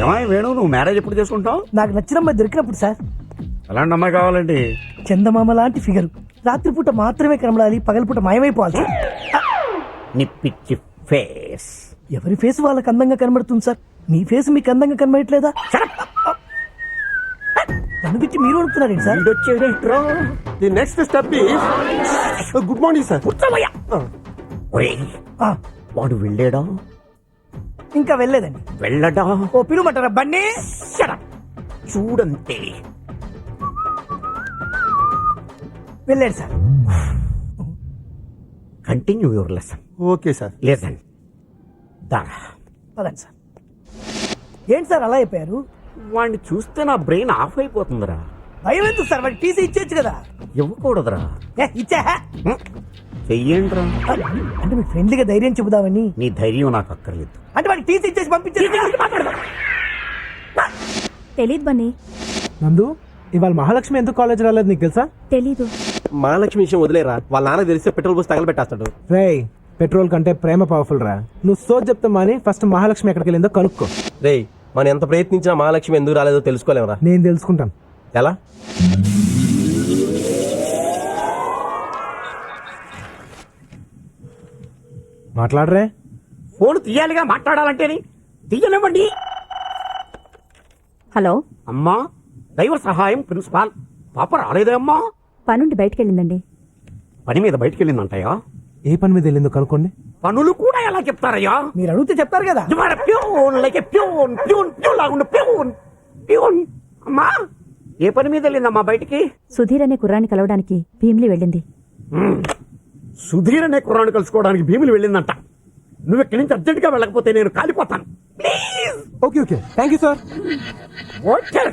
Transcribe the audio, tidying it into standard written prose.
ఏమాయి వేణు, నువ్వు మ్యారేజ్ ఎప్పుడు చేసుకుంటావు? నాకు నచ్చిన అమ్మాయి దొరికినప్పుడు సార్. ఎలాంటి అమ్మాయి కావాలండి? చందమామ లాంటి ఫిగర్, రాత్రిపూట మాత్రమే కనబడాలి, పగలపూట మాయమైపోవాలి సార్. నీ పిచ్చి ఫేస్. ఎవరి ఫేస్ వాళ్ళకి అందంగా కనబడుతుంది సార్. మీ ఫేస్ మీకు అందంగా కనబడట్లేదా? నన్ను పిచ్చి మీరు అడుగుతున్నారండి sir. The next step is good morning sir. ఆ, వాడు వెళ్ళాడా? ఇంకా వెళ్ళలేదండి. వెళ్ళడా? ఓ పిలుమంటారా బండి? చూడంతే. వెళ్ళాడు sir. Continue your lesson. Okay sir. Lesson. పదండి సార్. ఏంటి సార్ అలా అయిపోయారు? వాడిని చూస్తే నా బ్రెయిన్ ఆఫ్ అయిపోతుందిరా. భయం ఎందుకు సార్? వాడి టీసీ ఇచ్చేచ్చు కదా. ఇవ్వకూడదురా. ఇచ్చా. చెయ్యండిరా. అంటే మీకు ఫ్రెండ్లీగా ధైర్యం చెబుదామని. నీ ధైర్యం నాకు అక్కర్లేదు. అంటే వాడికి టీసీ ఇచ్చేసి పంపించేది. తెలీదు బన్నీ. నందు, ఇవాళ మహాలక్ష్మి ఎందుకు కాలేజ్ రాలేదు నీకు తెలుసా? తెలీదు. మహాలక్ష్మి విషయం వదిలేరా, వాళ్ళ నాన్న తెలిస్తే పెట్రోల్ పోసి తగలబెట్టేస్తాడు. రేయ్, పెట్రోల్ కంటే ప్రేమ పవర్ఫుల్ రా. నువ్వు సోచ్ చెప్తా మాని ఫస్ట్ మహాలక్ష్మి ఎక్కడికి వెళ్ళిందో కనుక్కో. రేయ్, మనం ఎంత ప్రయత్నించినా మహాలక్ష్మి ఎందుకు రాలేదో తెలుసుకోలేమరా. నేను తెలుసుకుంటాను. ఎలా? మాట్లాడరే. ఫోన్ తీయాలిగా, మాట్లాడాలంటేని. తీయనివ్వండి. హలో. అమ్మా, దైవ సహాయం ప్రిన్సిపాల్. పాప రాలేదే అమ్మా? పనుండి బయటకెళ్ళిందండి. పని మీద బయటికి వెళ్ళిందంటయ్యా. ఏ పని మీద వెళ్ళిందో కనుక్కోండి. పనులు కూడా ఎలా చెప్తారయ్యా? మీరు అడిగితే చెప్తారు కదా. అమ్మా, ఏ పని మీద వెళ్ళిందమ్మా బయటికి? సుధీర్ అనే కుర్రాన్ని కలవడానికి భీమిలి వెళ్ళింది. సుధీర్ అనే కుర్రాన్ని కలుసుకోవడానికి భీములు వెళ్ళిందంట. నువ్వు ఇక్కడి నుంచి అర్జెంట్ గా వెళ్ళకపోతే నేను కాలిపోతాను. Please. Okay okay, thank you sir. Okay.